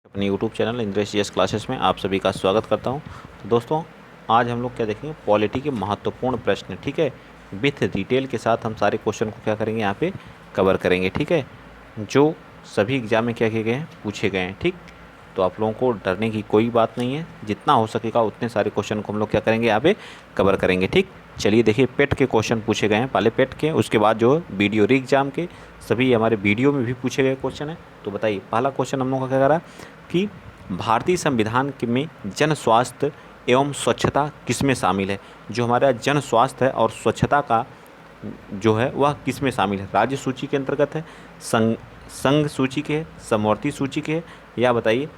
अपने YouTube channel Indresh GS classes में आप सभी का स्वागत करता हूं। तो दोस्तों, आज हम लोग क्या देखेंगे, पॉलिटी के महत्वपूर्ण प्रश्न। ठीक है, विथ डिटेल के साथ हम सारे क्वेश्चन को क्या करेंगे, यहाँ पे कवर करेंगे। ठीक है, जो सभी एग्जाम में क्या किए गए हैं, पूछे गए हैं। ठीक, तो आप लोगों को डरने की कोई बात नहीं है, जितना हो सकेगा उतने सारे क्वेश्चन को हम लोग क्या करेंगे, यहाँ पे कवर करेंगे। ठीक, चलिए देखिए, पेट के क्वेश्चन पूछे गए हैं, पहले पेट के, उसके बाद जो वीडियो री एग्जाम के सभी हमारे वीडियो में भी पूछे गए क्वेश्चन है। तो बताइए, पहला क्वेश्चन हम लोग का क्या करा कि भारतीय संविधान में जन स्वास्थ्य एवं स्वच्छता किसमें शामिल है। जो हमारा जन स्वास्थ्य है और स्वच्छता का जो है वह किसमें शामिल है, राज्य सूची के अंतर्गत है, संघ सूची के है, समवर्ती सूची के है, या बताइए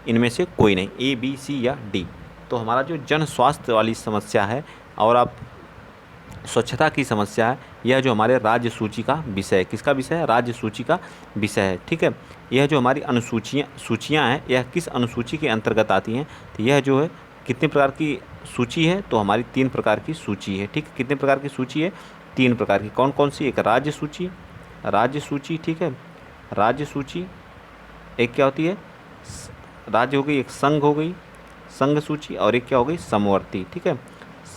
इनमें से कोई नहीं, ए बी सी या डी। तो हमारा जो जन स्वास्थ्य वाली समस्या है और आप स्वच्छता की समस्या है, यह जो हमारे राज्य सूची का विषय है, किसका विषय है, राज्य सूची का विषय है। ठीक है, यह जो हमारी सूचियाँ हैं, यह किस अनुसूची के अंतर्गत आती हैं। तो यह जो है कितने प्रकार की सूची है, तो हमारी 3 प्रकार की सूची है। ठीक है, कितने प्रकार की सूची है, 3 प्रकार की। कौन कौन सी, एक राज्य सूची। ठीक है, राज्य सूची एक क्या होती है, राज्य हो गई, एक संघ हो गई, संघ सूची, और एक क्या हो गई, समवर्ती। ठीक है,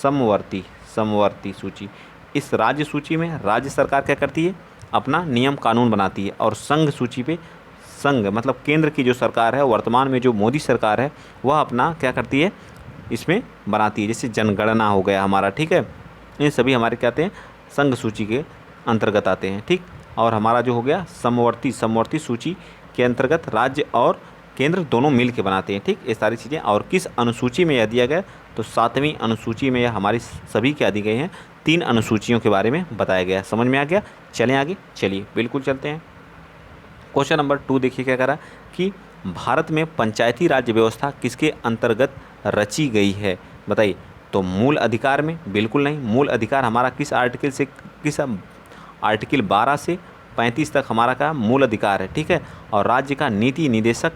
समवर्ती सूची। इस राज्य सूची में राज्य सरकार क्या करती है, अपना नियम कानून बनाती है, और संघ सूची पे संघ मतलब केंद्र की जो सरकार है, वर्तमान में जो मोदी सरकार है, वह अपना क्या करती है, इसमें बनाती है। जैसे जनगणना हो गया हमारा। ठीक है, ये सभी हमारे क्या आते हैं, संघ सूची के अंतर्गत आते हैं। ठीक, और हमारा जो हो गया समवर्ती सूची के अंतर्गत राज्य और केंद्र दोनों मिल के बनाते हैं। ठीक, ये सारी चीज़ें। और किस अनुसूची में यह दिया गया, तो 7वीं अनुसूची में यह हमारी सभी क्या दी गई हैं, 3 अनुसूचियों के बारे में बताया गया। समझ में आ गया, चलें आगे, चलिए बिल्कुल चलते हैं। क्वेश्चन नंबर 2 देखिए क्या करा कि भारत में पंचायती राज व्यवस्था किसके अंतर्गत रची गई है, बताइए। तो मूल अधिकार में, बिल्कुल नहीं। मूल अधिकार हमारा किस आर्टिकल से, किस आर्टिकल 12 से 35 तक हमारा का मूल अधिकार है। ठीक है, और राज्य का नीति निदेशक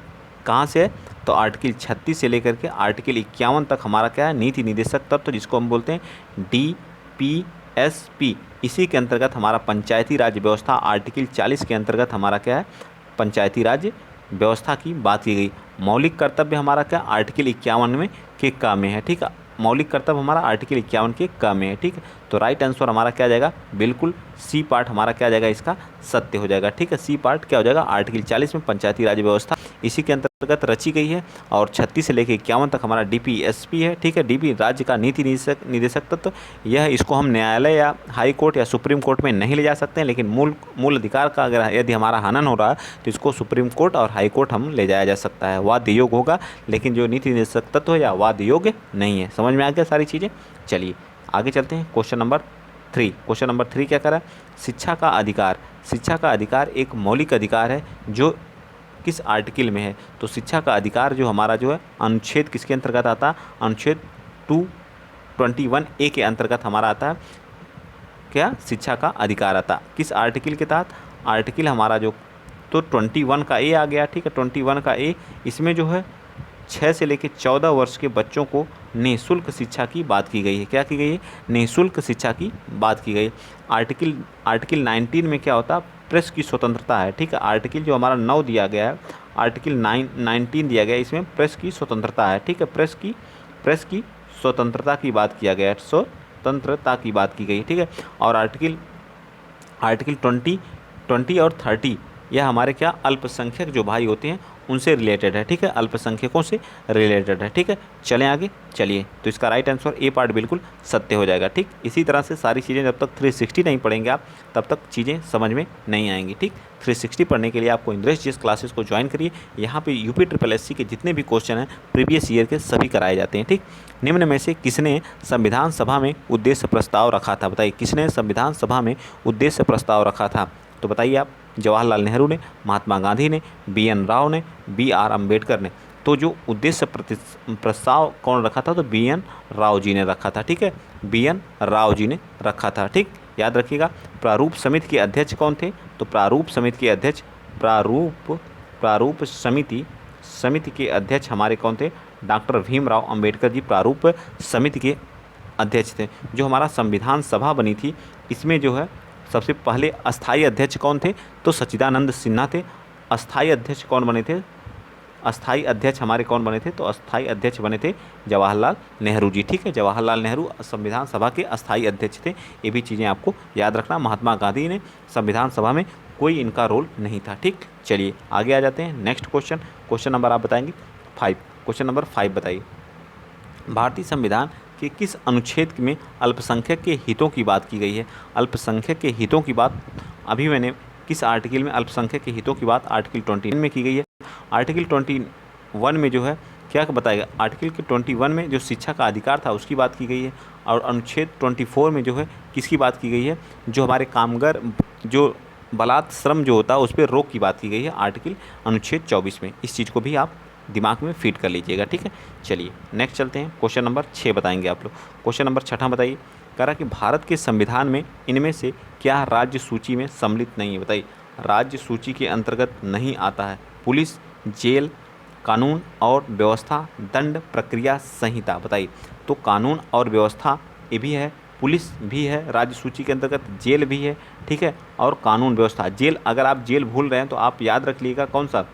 कहाँ से है, तो आर्टिकल 36 से लेकर के आर्टिकल 51 तक हमारा क्या है, नीति निदेशक तत्व, जिसको हम बोलते हैं DPSP। इसी के अंतर्गत हमारा पंचायती राज व्यवस्था आर्टिकल 40 के अंतर्गत हमारा क्या है, पंचायती राज व्यवस्था की बात की गई। मौलिक कर्तव्य हमारा क्या, आर्टिकल 51 में के क में है। ठीक है, मौलिक कर्तव्य हमारा आर्टिकल 51 के क में है। ठीक है, तो राइट आंसर हमारा क्या आ जाएगा, बिल्कुल सी पार्ट हमारा क्या आ जाएगा, इसका सत्य हो जाएगा। ठीक है, सी पार्ट क्या हो जाएगा, आर्टिकल 40 में पंचायती राज व्यवस्था इसी के अंतर्गत रची गई है, और 36 से लेकर 51 तक हमारा DPSP है। ठीक है, DP राज्य का नीति निदेशक तत्व, यह इसको हम न्यायालय या हाई कोर्ट या सुप्रीम कोर्ट में नहीं ले जा सकते हैं, लेकिन मूल अधिकार का अगर यदि हमारा हनन हो रहा है तो इसको सुप्रीम कोर्ट और हाई कोर्ट हम ले जाया जा सकता है। वाद योग होगा, लेकिन जो नीति निदेशक तत्व है या वाद योग्य नहीं है। समझ में आ गया सारी चीज़ें, चलिए आगे चलते हैं। क्वेश्चन नंबर 3 क्या करा, शिक्षा का अधिकार एक मौलिक अधिकार है जो किस आर्टिकल में है। तो शिक्षा का अधिकार जो हमारा जो है, अनुच्छेद किसके अंतर्गत आता है, अनुच्छेद 221A के अंतर्गत हमारा आता है क्या, शिक्षा का अधिकार आता है। किस आर्टिकल के तहत, आर्टिकल हमारा जो तो 21 का A आ गया। ठीक है, 21 का A, इसमें जो है 6 से लेकर 14 वर्ष के बच्चों को निःशुल्क शिक्षा की बात की गई है। क्या की गई है, निःशुल्क शिक्षा की बात की गई। आर्टिकल 19 में क्या होता है, प्रेस की स्वतंत्रता है। ठीक है, आर्टिकल जो हमारा 9 दिया गया है, आर्टिकल 19 दिया गया है, इसमें प्रेस की स्वतंत्रता है। ठीक है, प्रेस की स्वतंत्रता की बात किया गया है, स्वतंत्रता की बात की गई। ठीक है, और आर्टिकल 20 और 30 यह हमारे क्या, अल्पसंख्यक जो भाई होते हैं उनसे रिलेटेड है। ठीक है, अल्पसंख्यकों से रिलेटेड है। ठीक है, चलें आगे, चलिए। तो इसका राइट आंसर ए पार्ट बिल्कुल सत्य हो जाएगा। ठीक, इसी तरह से सारी चीज़ें जब तक 360 नहीं पढ़ेंगे आप, तब तक चीज़ें समझ में नहीं आएंगी। ठीक, 360 पढ़ने के लिए आपको इंद्रेश जीएस क्लासेस को ज्वाइन करिए। यहाँ पे UPSSC के जितने भी क्वेश्चन हैं प्रीवियस ईयर के सभी कराए जाते हैं। ठीक, निम्न में से किसने संविधान सभा में उद्देश्य प्रस्ताव रखा था, बताइए किसने संविधान सभा में उद्देश्य प्रस्ताव रखा था। तो बताइए आप, जवाहरलाल नेहरू ने, महात्मा गांधी ने, BN राव ने, BR अम्बेडकर ने। तो जो उद्देश्य प्रस्ताव कौन रखा था, तो BN राव जी ने रखा था। ठीक है, BN राव जी ने रखा था। ठीक, याद रखिएगा। प्रारूप समिति के अध्यक्ष कौन थे, तो प्रारूप समिति के अध्यक्ष समिति के अध्यक्ष हमारे कौन थे, डॉक्टर भीमराव अम्बेडकर जी प्रारूप समिति के अध्यक्ष थे। जो हमारा संविधान सभा बनी थी, इसमें जो है सबसे पहले अस्थाई अध्यक्ष कौन थे, तो सच्चिदानंद सिन्हा थे। अस्थाई अध्यक्ष कौन बने थे, अस्थाई अध्यक्ष हमारे कौन बने थे? तो अस्थाई अध्यक्ष बने थे जवाहरलाल नेहरू जी। ठीक है, जवाहरलाल नेहरू संविधान सभा के अस्थाई अध्यक्ष थे। ये भी चीज़ें आपको याद रखना। महात्मा गांधी ने संविधान सभा में कोई इनका रोल नहीं था। ठीक, चलिए आगे आ जाते हैं। नेक्स्ट क्वेश्चन, क्वेश्चन नंबर आप बताएंगे 5। क्वेश्चन नंबर 5 बताइए, भारतीय संविधान के किस अनुच्छेद में अल्पसंख्यक के हितों की बात की गई है? अल्पसंख्यक के हितों की बात अभी मैंने किस आर्टिकल में अल्पसंख्यक के हितों की बात आर्टिकल 21 में की गई है। आर्टिकल 21 में जो है क्या बताएगा? आर्टिकल के 21 में जो शिक्षा का अधिकार था उसकी बात की गई है। और अनुच्छेद 24 में जो है किसकी बात की गई है? जो हमारे कामगार जो बलात् श्रम जो होता है उस पर रोक की बात की गई है आर्टिकल अनुच्छेद 24 में। इस चीज़ को भी आप दिमाग में फीड कर लीजिएगा। ठीक है, चलिए नेक्स्ट चलते हैं। क्वेश्चन नंबर 6 बताएंगे आप लोग। क्वेश्चन नंबर 6 बताइए, कह रहा कि भारत के संविधान में इनमें से क्या राज्य सूची में सम्मिलित नहीं है? बताइए, राज्य सूची के अंतर्गत नहीं आता है। पुलिस, जेल, कानून और व्यवस्था, दंड प्रक्रिया संहिता। बताइए, तो कानून और व्यवस्था ये भी है, पुलिस भी है राज्य सूची के अंतर्गत, जेल भी है। ठीक है, और कानून व्यवस्था। जेल, अगर आप जेल भूल रहे हैं तो आप याद रख लीजिएगा कौन सा?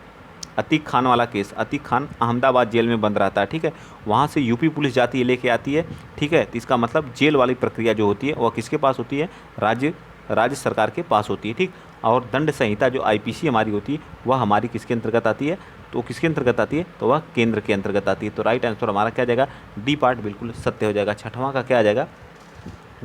अतीक खान वाला केस। अतीक खान अहमदाबाद जेल में बंद रहता है। ठीक है, वहाँ से यूपी पुलिस जाती है, लेके आती है। ठीक है, तो इसका मतलब जेल वाली प्रक्रिया जो होती है वह किसके पास होती है? राज्य सरकार के पास होती है। ठीक, और दंड संहिता जो आईपीसी हमारी होती है वह हमारी किसके अंतर्गत आती है? तो किसके अंतर्गत आती है? तो वह केंद्र के अंतर्गत आती है। तो राइट आंसर हमारा क्या जाएगा? डी पार्ट बिल्कुल सत्य हो जाएगा। छठवां का क्या आ जाएगा?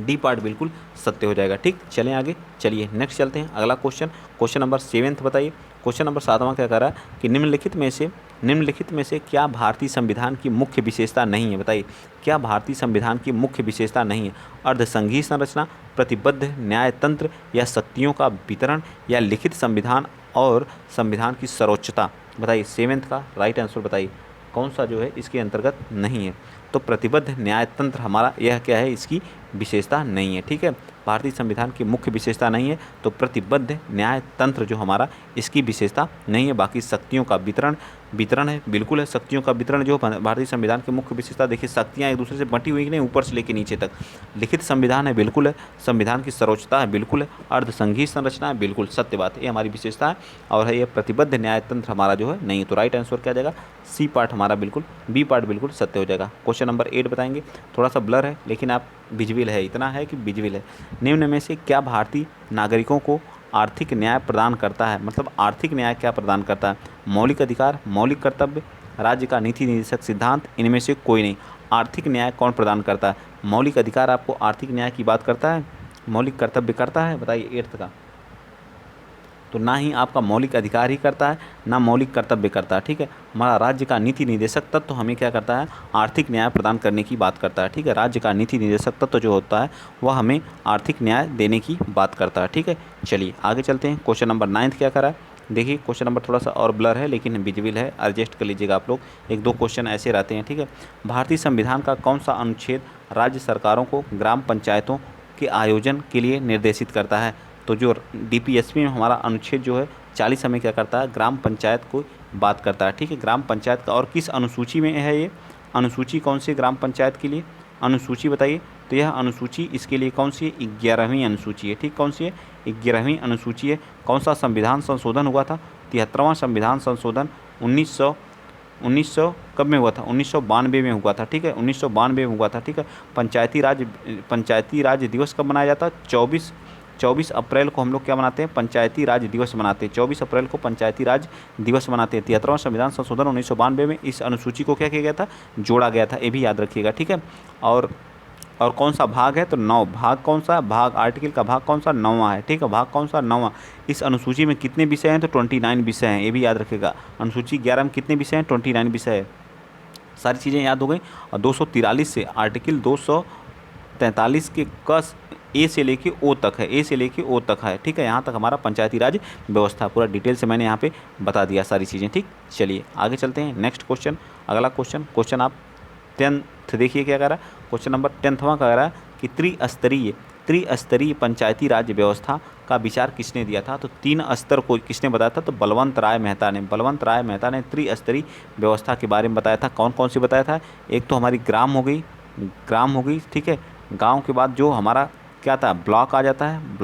डी पार्ट बिल्कुल सत्य हो जाएगा। ठीक, चलें आगे। चलिए नेक्स्ट चलते हैं। अगला क्वेश्चन, क्वेश्चन नंबर 7 बताइए। क्वेश्चन नंबर 7वां क्या कह रहा है कि निम्नलिखित में से क्या भारतीय संविधान की मुख्य विशेषता नहीं है? बताइए, क्या भारतीय संविधान की मुख्य विशेषता नहीं है? अर्धसंघीय संरचना, प्रतिबद्ध न्यायतंत्र, या शक्तियों का वितरण, या लिखित संविधान और संविधान की सर्वोच्चता। बताइए 7th का राइट आंसर बताइए कौन सा जो है इसके अंतर्गत नहीं है? तो प्रतिबद्ध न्यायतंत्र हमारा यह क्या है? इसकी विशेषता नहीं है। ठीक है, भारतीय संविधान की मुख्य विशेषता नहीं है, तो प्रतिबद्ध न्यायतंत्र जो हमारा इसकी विशेषता नहीं है। बाकी शक्तियों का वितरण है, बिल्कुल है। शक्तियों का वितरण जो भारतीय संविधान की मुख्य विशेषता, देखिए शक्तियाँ एक दूसरे से बंटी हुई नहीं, ऊपर से लेकर नीचे तक। लिखित संविधान है, बिल्कुल है। संविधान की सर्वोच्चता है, बिल्कुल है। अर्धसंघीय संरचना है, बिल्कुल सत्य बात है, ये हमारी विशेषता है। और है ये प्रतिबद्ध न्यायतंत्र हमारा जो है नहीं। तो राइट आंसर क्या जाएगा? सी पार्ट हमारा बिल्कुल, बी पार्ट बिल्कुल सत्य हो जाएगा। क्वेश्चन नंबर 8 बताएंगे। थोड़ा सा ब्लर है लेकिन आप विजुअल है, इतना है कि विजुअल है। निम्न में से क्या भारतीय नागरिकों को आर्थिक न्याय प्रदान करता है? मतलब आर्थिक न्याय क्या प्रदान करता है? मौलिक अधिकार, मौलिक कर्तव्य, राज्य का नीति निर्देशक सिद्धांत, इनमें से कोई नहीं। आर्थिक न्याय कौन प्रदान करता है? मौलिक अधिकार आपको आर्थिक न्याय की बात करता है, मौलिक कर्तव्य करता है? बताइए 8th का। तो ना ही आपका मौलिक अधिकार ही करता है, ना मौलिक कर्तव्य करता है। ठीक है, हमारा राज्य का नीति निर्देशक तत्व तो हमें क्या करता है? आर्थिक न्याय प्रदान करने की बात करता है। ठीक है, राज्य का नीति निर्देशक तत्व जो होता है वह हमें आर्थिक न्याय देने की बात करता है। ठीक है, चलिए आगे चलते हैं। क्वेश्चन नंबर 9 क्या करा है? देखिए क्वेश्चन नंबर थोड़ा सा और ब्लर है लेकिन विजिबल है, एडजस्ट कर लीजिएगा आप लोग। 1-2 क्वेश्चन ऐसे रहते हैं। ठीक है, भारतीय संविधान का कौन सा अनुच्छेद राज्य सरकारों को ग्राम पंचायतों के आयोजन के लिए निर्देशित करता है? तो जो डीपीएसपी में हमारा अनुच्छेद जो है 40 हमें क्या करता है? ग्राम पंचायत को बात करता है। ठीक है, ग्राम पंचायत का। और किस अनुसूची में है ये अनुसूची? कौन सी ग्राम पंचायत के लिए अनुसूची बताइए? तो यह अनुसूची इसके लिए कौन सी है? 11वीं अनुसूची है। ठीक, कौन सी है? 11वीं अनुसूची है। कौन सा संविधान संशोधन हुआ था? 73वां संविधान संशोधन 1900 कब में हुआ था? 1992 में हुआ था। ठीक है, 1992 में हुआ था। ठीक है, पंचायती राज दिवस कब मनाया जाता है? 24 अप्रैल को हम लोग क्या मनाते हैं? पंचायती राज दिवस मनाते हैं। 24 अप्रैल को पंचायती राज दिवस मनाते हैं। 73वां संविधान संशोधन 1992 में इस अनुसूची को क्या किया गया था? जोड़ा गया था। ये भी याद रखिएगा। ठीक है, और कौन सा भाग है? तो 9 भाग। कौन सा भाग? आर्टिकल का भाग कौन सा? 9वां है। ठीक है, भाग कौन सा? 9वां। इस अनुसूची में कितने विषय हैं? तो 29 विषय हैं। ये भी याद रखिएगा। अनुसूची 11 में कितने विषय हैं? 29 विषय है। सारी चीज़ें याद हो गई। और 243 से आर्टिकल 243 के कस ए से लेके ओ तक है, ए से लेके ओ तक है। ठीक है, यहाँ तक हमारा पंचायती राज व्यवस्था पूरा डिटेल से मैंने यहाँ पे बता दिया सारी चीज़ें। ठीक, चलिए आगे चलते हैं। नेक्स्ट क्वेश्चन, अगला क्वेश्चन आप 10th देखिए क्या कह रहा है। क्वेश्चन नंबर 10वां कह रहा है कि त्रिस्तरीय पंचायती राज व्यवस्था का विचार किसने दिया था? तो 3 स्तर को किसने बताया था? तो बलवंत राय मेहता ने त्रिस्तरीय व्यवस्था के बारे में बताया था। कौन कौन सी बताया था? एक तो हमारी ग्राम हो गई। ठीक है, गाँव के बाद जो हमारा क्या था? ब्लॉक आ जाता है,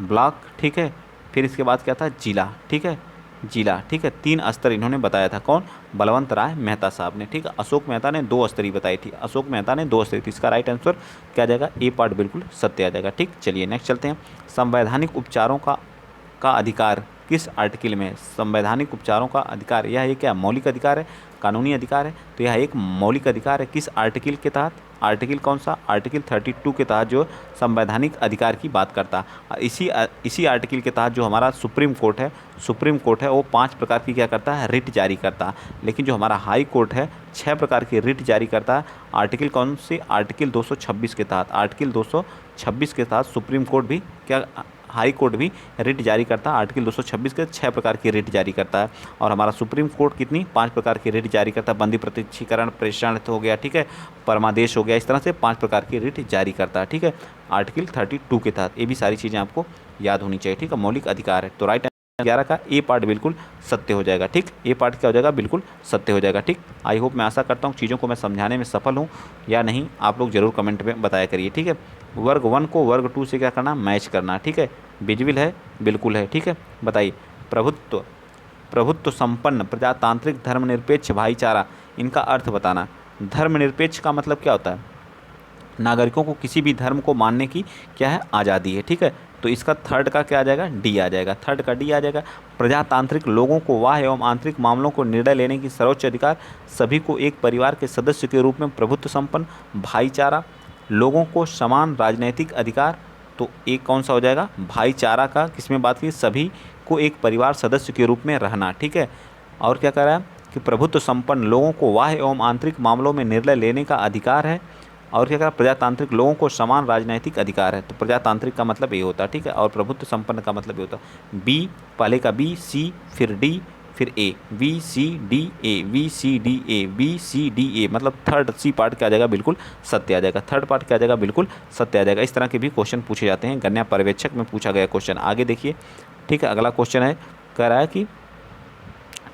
ब्लॉक। ठीक है, फिर इसके बाद क्या था? जिला। ठीक है, जिला, ठीक है। 3 स्तर इन्होंने बताया था, कौन? बलवंत राय मेहता साहब ने, ठीक है। अशोक मेहता ने 2 स्तरीय बताई थी, अशोक मेहता ने 2 स्तरीय थी। इसका राइट आंसर क्या आ जाएगा? ए पार्ट बिल्कुल सत्य आ जाएगा, ठीक। चलिए नेक्स्ट चलते हैं। संवैधानिक उपचारों का अधिकार किस आर्टिकल में? संवैधानिक उपचारों का अधिकार, यह एक क्या मौलिक अधिकार है, कानूनी अधिकार है? तो यह एक मौलिक अधिकार है। किस आर्टिकल के तहत? आर्टिकल कौन सा? आर्टिकल 32 के तहत जो संवैधानिक अधिकार की बात करता है। इसी आर्टिकल के तहत जो हमारा सुप्रीम कोर्ट है वो 5 प्रकार की क्या करता है? रिट जारी करता है। लेकिन जो हमारा हाई कोर्ट है 6 प्रकार की रिट जारी करता है। आर्टिकल कौन से? आर्टिकल 226 के तहत। आर्टिकल 226 के तहत सुप्रीम कोर्ट भी क्या, हाई कोर्ट भी रिट जारी करता है। आर्टिकल 226 के 6 प्रकार की रिट जारी करता है। और हमारा सुप्रीम कोर्ट कितनी? 5 प्रकार की रिट जारी करता है। बंदी प्रत्यक्षीकरण, प्रेषण हो गया, ठीक है, परमादेश हो गया, इस तरह से 5 प्रकार की रिट जारी करता है, ठीक है, आर्टिकल 32 के तहत। ये भी सारी चीज़ें आपको याद होनी चाहिए, ठीक है, मौलिक अधिकार है। तो राइट 11 का ए पार्ट बिल्कुल सत्य हो जाएगा, ठीक। ए पार्ट क्या हो जाएगा? बिल्कुल सत्य हो जाएगा, ठीक। आई होप, मैं आशा करता हूँ चीज़ों को मैं समझाने में सफल हूँ या नहीं, आप लोग जरूर कमेंट में बताया करिए, ठीक है। वर्ग 1 को वर्ग 2 से क्या करना? मैच करना, ठीक है। विजुअल है? बिल्कुल है, ठीक है। बताइए, प्रभुत्व संपन्न प्रजातांत्रिक धर्मनिरपेक्ष भाईचारा, इनका अर्थ बताना। धर्मनिरपेक्ष का मतलब क्या होता है? नागरिकों को किसी भी धर्म को मानने की क्या है? आज़ादी है, ठीक है। तो इसका थर्ड का क्या आ जाएगा? डी आ जाएगा, थर्ड का डी आ जाएगा। प्रजातांत्रिक, लोगों को बाह्य एवं आंतरिक मामलों को निर्णय लेने की सर्वोच्च अधिकार, सभी को एक परिवार के सदस्य के रूप में प्रभुत्व संपन्न भाईचारा, लोगों को समान राजनैतिक अधिकार। तो एक कौन सा हो जाएगा? भाईचारा का किसमें बात की? सभी को एक परिवार सदस्य के रूप में रहना, ठीक है। और क्या कह रहा है कि प्रभुत्व संपन्न, लोगों को बाह्य एवं आंतरिक मामलों में निर्णय लेने का अधिकार है। और क्या कहा? प्रजातांत्रिक, लोगों को समान राजनीतिक अधिकार है। तो प्रजातांत्रिक का मतलब ये होता है, ठीक है। और प्रभुत्व संपन्न का मतलब ये होता है बी, पहले का बी, सी, फिर डी, फिर A, B C D A, B C D A, B C D A, मतलब थर्ड सी पार्ट क्या आ जाएगा? बिल्कुल सत्य आ जाएगा। थर्ड पार्ट क्या आ जाएगा? बिल्कुल सत्य आ जाएगा। इस तरह के भी क्वेश्चन पूछे जाते हैं, गणना पर्यवेक्षक में पूछा गया क्वेश्चन। आगे देखिए, ठीक है, अगला क्वेश्चन है, कह रहा है कि,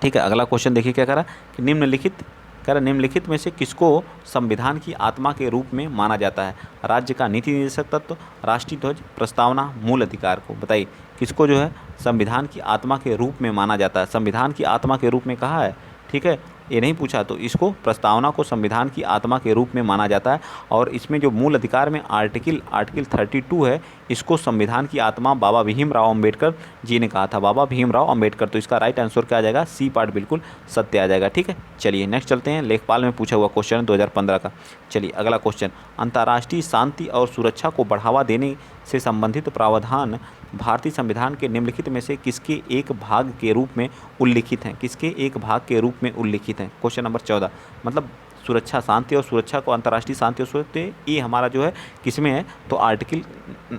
ठीक है, अगला क्वेश्चन देखिए क्या कह रहा है कि निम्नलिखित में से किसको संविधान की आत्मा के रूप में माना जाता है? राज्य का नीति निर्देशक तत्व, राष्ट्रीय ध्वज, प्रस्तावना, मूल अधिकार को। बताइए किसको जो है संविधान की आत्मा के रूप में माना जाता है? संविधान की आत्मा के रूप में कहा है, ठीक है, ये नहीं पूछा। तो इसको, प्रस्तावना को संविधान की आत्मा के रूप में माना जाता है। और इसमें जो मूल अधिकार में आर्टिकल 32 है, इसको संविधान की आत्मा बाबा भीमराव अंबेडकर जी ने कहा था, बाबा भीमराव अंबेडकर। तो इसका राइट आंसर क्या आ जाएगा? सी पार्ट बिल्कुल सत्य आ जाएगा, ठीक है। चलिए नेक्स्ट चलते हैं। लेखपाल में पूछा हुआ क्वेश्चन 2015 का। चलिए अगला क्वेश्चन, अंतर्राष्ट्रीय शांति और सुरक्षा को बढ़ावा देने से संबंधित प्रावधान भारतीय संविधान के निम्नलिखित में से किसके एक भाग के रूप में उल्लिखित हैं? किसके एक भाग के रूप में उल्लिखित हैं? क्वेश्चन नंबर 14, मतलब सुरक्षा, शांति और सुरक्षा को, अंतर्राष्ट्रीय शांति और सुरक्षा, ये हमारा जो है किसमें है? तो आर्टिकल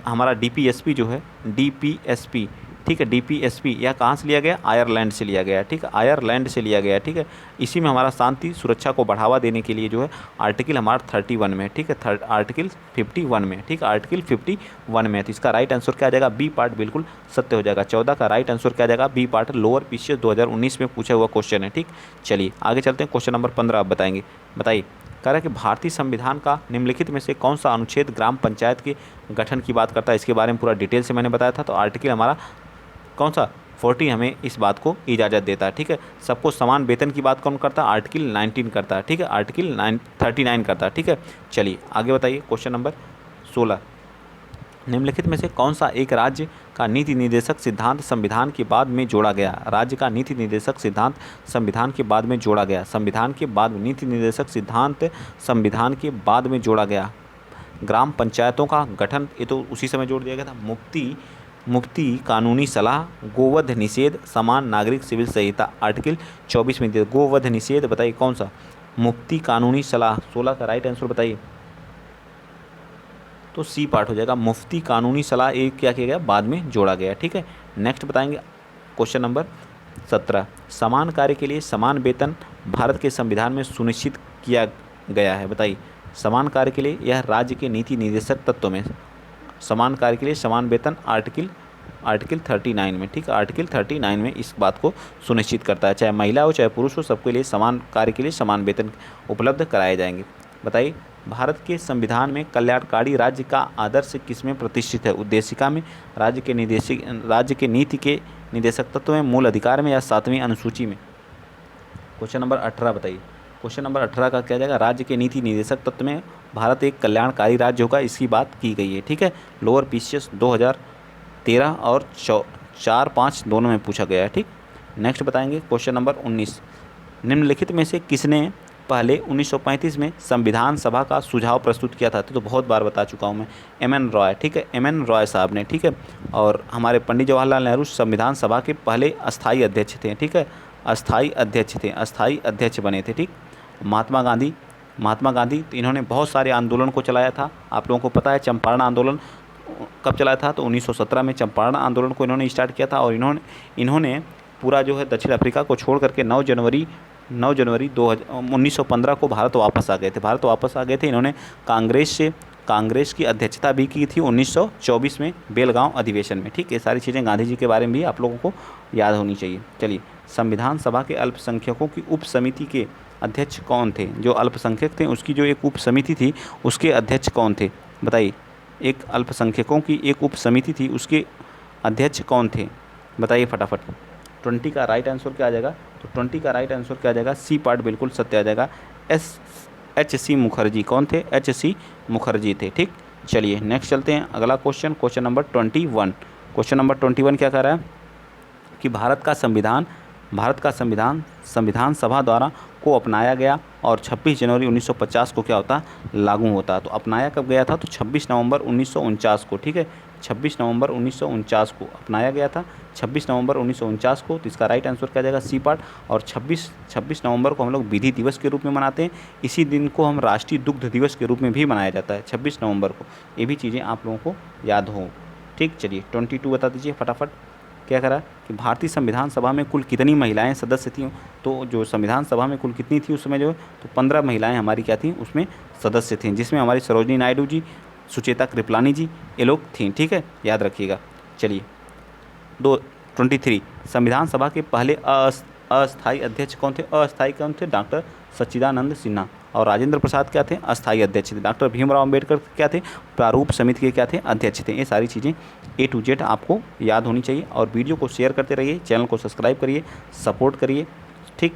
हमारा डीपीएसपी जो है, डीपीएसपी, ठीक है, डीपीएसपी यह कहाँ से लिया गया? आयरलैंड से लिया गया, ठीक है, आयरलैंड से लिया गया, ठीक है। इसी में हमारा शांति सुरक्षा को बढ़ावा देने के लिए जो है आर्टिकल हमारा 31 में, ठीक है, आर्टिकल 51 में, ठीक है, आर्टिकल 51 में। तो इसका राइट आंसर क्या आ जाएगा? बी पार्ट बिल्कुल सत्य हो जाएगा। 14 का राइट आंसर क्या आ जाएगा? B part. लोअर पीसीएस 2019 में पूछा हुआ क्वेश्चन है, ठीक। चलिए आगे चलते हैं, क्वेश्चन नंबर 15 आप बताएंगे। बताइए, कह रहा है कि भारतीय संविधान का निम्नलिखित में से कौन सा अनुच्छेद ग्राम पंचायत के गठन की बात करता है? इसके बारे में पूरा डिटेल से मैंने बताया था। तो आर्टिकल हमारा कौन सा? 40 हमें इस बात को इजाज़त देता है, ठीक है। सबको समान वेतन की बात कौन करता है? आर्टिकल 19 करता है, ठीक है, आर्टिकल 39 करता है, ठीक है। चलिए आगे बताइए, क्वेश्चन नंबर 16, निम्नलिखित में से कौन सा एक राज्य का नीति निर्देशक सिद्धांत संविधान के बाद में जोड़ा गया? राज्य का नीति निर्देशक सिद्धांत संविधान के बाद में जोड़ा गया। संविधान के बाद नीति निर्देशक सिद्धांत संविधान के बाद में जोड़ा गया। ग्राम पंचायतों का गठन, ये तो उसी समय जोड़ दिया गया था। मुफ्ती कानूनी सलाह, गोवध निषेध, समान नागरिक सिविल संहिता, आर्टिकल 24 में दिया। गोवध निषेध बताइए कौन सा? मुफ्ती कानूनी सलाह। 16 का राइट आंसर बताइए। तो सी पार्ट हो जाएगा, मुफ्ती कानूनी सलाह एक क्या किया गया? बाद में जोड़ा गया, ठीक है। नेक्स्ट बताएंगे, क्वेश्चन नंबर 17, समान कार्य के लिए समान वेतन भारत के संविधान में सुनिश्चित किया गया है। बताइए, समान कार्य के लिए यह राज्य के नीति निर्देशक तत्वों में, समान कार्य के लिए समान वेतन आर्टिकल 39 में, ठीक है, आर्टिकल 39 में इस बात को सुनिश्चित करता है। चाहे महिला हो चाहे पुरुष हो, सबके लिए समान कार्य के लिए समान वेतन उपलब्ध कराए जाएंगे। बताइए, भारत के संविधान में कल्याणकारी राज्य का आदर्श किसमें प्रतिष्ठित है? उद्देशिका में, राज्य के नीति के निदेशक तत्व में, मूल अधिकार में या 7वीं अनुसूची में। क्वेश्चन नंबर 18 बताइए। क्वेश्चन नंबर 18 का क्या जाएगा, राज्य के नीति निदेशक तत्व में भारत एक कल्याणकारी राज्य होगा, इसकी बात की गई है। ठीक है, लोअर पीसीएस 2013 और 4-5 दोनों में पूछा गया है। ठीक, नेक्स्ट बताएंगे क्वेश्चन नंबर 19। निम्नलिखित में से किसने पहले 1935 में संविधान सभा का सुझाव प्रस्तुत किया था? तो बहुत बार बता चुका हूँ मैं, एम.एन. रॉय। ठीक है, एम.एन. रॉय साहब ने। ठीक है, और हमारे पंडित जवाहरलाल नेहरू संविधान सभा के पहले अस्थाई अध्यक्ष थे। ठीक है, अस्थाई अध्यक्ष थे, अस्थाई अध्यक्ष बने थे। ठीक, महात्मा गांधी तो इन्होंने बहुत सारे आंदोलन को चलाया था। आप लोगों को पता है चंपारण आंदोलन कब चलाया था? तो 1917 में चंपारण आंदोलन को इन्होंने स्टार्ट किया था, और इन्होंने पूरा जो है दक्षिण अफ्रीका को छोड़ करके 9 जनवरी 1915 को भारत वापस आ गए थे। इन्होंने कांग्रेस की अध्यक्षता भी की थी 1924 में बेलगांव अधिवेशन में। ठीक, ये सारी चीज़ें गांधी जी के बारे में भी आप लोगों को याद होनी चाहिए। चलिए, संविधान सभा के अल्पसंख्यकों की उप समिति के अध्यक्ष कौन थे? जो अल्पसंख्यक थे उसकी जो एक उप समिति थी उसके अध्यक्ष कौन थे? बताइए, एक अल्पसंख्यकों की एक उप समिति थी, उसके अध्यक्ष कौन थे? बताइए फटाफट। 20 का राइट आंसर क्या आ जाएगा? तो 20 का राइट आंसर क्या आ जाएगा? सी पार्ट बिल्कुल सत्य आ जाएगा। H.C. मुखर्जी कौन थे? H.C. मुखर्जी थे। ठीक, चलिए नेक्स्ट चलते हैं। अगला question, question number 21। Question number 21 क्या कह रहा है कि भारत का संविधान संविधान सभा द्वारा को अपनाया गया और 26 जनवरी 1950 को क्या होता? लागू होता। तो अपनाया कब गया था? तो 26 नवंबर 1949 को। ठीक है, 26 नवंबर 1949 को अपनाया गया था, 26 नवंबर 1949 को। तो इसका राइट आंसर क्या जाएगा? C part. और 26 नवंबर को हम लोग विधि दिवस के रूप में मनाते हैं। इसी दिन को हम राष्ट्रीय दुग्ध दिवस के रूप में भी मनाया जाता है 26 नवंबर को। ये भी चीज़ें आप लोगों को याद हो। ठीक, चलिए 22 बता दीजिए फटाफट। क्या करा कि भारतीय संविधान सभा में कुल कितनी महिलाएं सदस्य थीं? तो जो संविधान सभा में कुल कितनी थी उस समय जो है, तो 15 महिलाएं हमारी क्या थीं उसमें सदस्य थीं, जिसमें हमारी सरोजिनी नायडू जी, सुचेता कृपलानी जी, ये लोग थीं। ठीक है, याद रखिएगा। चलिए 23, संविधान सभा के पहले अस्थाई अध्यक्ष कौन थे? अस्थाई कौन थे? डॉक्टर सच्चिदानंद सिन्हा। और राजेंद्र प्रसाद क्या थे? अस्थाई अध्यक्ष थे। डॉक्टर भीमराव अंबेडकर क्या थे? प्रारूप समिति के क्या थे? अध्यक्ष थे। ये सारी चीज़ें A to Z आपको याद होनी चाहिए। और वीडियो को शेयर करते रहिए, चैनल को सब्सक्राइब करिए, सपोर्ट करिए। ठीक,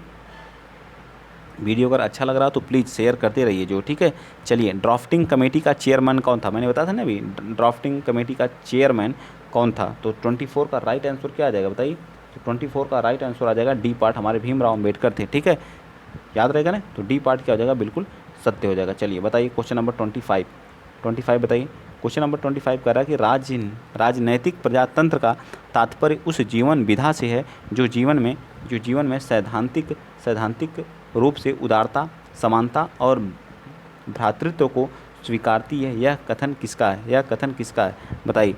वीडियो अगर अच्छा लग रहा हो तो प्लीज़ शेयर करते रहिए जो। ठीक है, चलिए ड्राफ्टिंग कमेटी का चेयरमैन कौन था? मैंने बताया था ना अभी, ड्राफ्टिंग कमेटी का चेयरमैन कौन था? तो 24 का राइट आंसर क्या आ जाएगा बताइए? तो 24 का राइट आंसर आ जाएगा डी पार्ट, हमारे भीमराव अम्बेडकर थे। ठीक है, याद रहेगा ना? तो डी पार्ट क्या हो जाएगा? बिल्कुल सत्य हो जाएगा। चलिए बताइए क्वेश्चन नंबर 25 बताइए। क्वेश्चन नंबर 25 कह रहा है कि राजनैतिक प्रजातंत्र का तात्पर्य उस जीवन विधा से है जो जीवन में सैद्धांतिक रूप से उदारता, समानता और भ्रातृत्व को स्वीकारती है। यह कथन किसका है? बताइए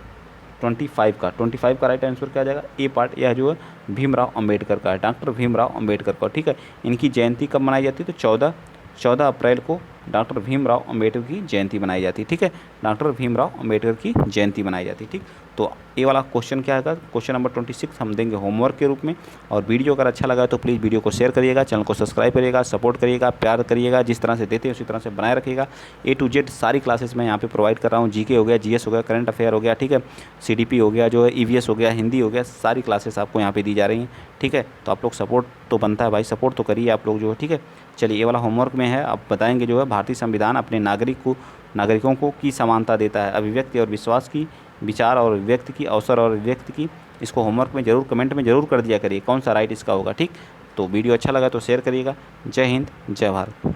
25 का राइट आंसर क्या आ जाएगा? ए पार्ट, यह जो है भीमराव अंबेडकर का है, डॉक्टर भीमराव अंबेडकर का। ठीक है, इनकी जयंती कब मनाई जाती है? तो 14 अप्रैल को डॉक्टर भीमराव अंबेडकर की जयंती मनाई जाती है। ठीक है, डॉक्टर भीमराव अंबेडकर की जयंती मनाई जाती है। ठीक, तो ये वाला क्वेश्चन क्या है? क्वेश्चन नंबर 26 हम देंगे होमवर्क के रूप में। और वीडियो अगर अच्छा लगा तो प्लीज़ वीडियो को शेयर करिएगा, चैनल को सब्सक्राइब करिएगा, सपोर्ट करिएगा, प्यार करिएगा। जिस तरह से देते हैं उसी तरह से बनाए रखिएगा। A to Z सारी क्लासेस मैं यहाँ पे प्रोवाइड कर रहा हूँ। GK हो गया, GS हो गया, करंट अफेयर हो गया, ठीक है, CDP हो गया, जो है EVS हो गया, हिंदी हो गया, सारी क्लासेस आपको यहाँ पे दी जा रही हैं। ठीक है, तो आप लोग सपोर्ट तो बनता है भाई, सपोर्ट तो करिए आप लोग जो है। ठीक है, चलिए ये वाला होमवर्क में है, आप बताएंगे जो है भारतीय संविधान अपने नागरिकों को की समानता देता है, अभिव्यक्ति और विश्वास की, विचार और व्यक्त की, अवसर और व्यक्त की। इसको होमवर्क में जरूर कमेंट में जरूर कर दिया करिए कौन सा राइट इसका होगा। ठीक, तो वीडियो अच्छा लगा तो शेयर करिएगा। जय हिंद, जय भारत।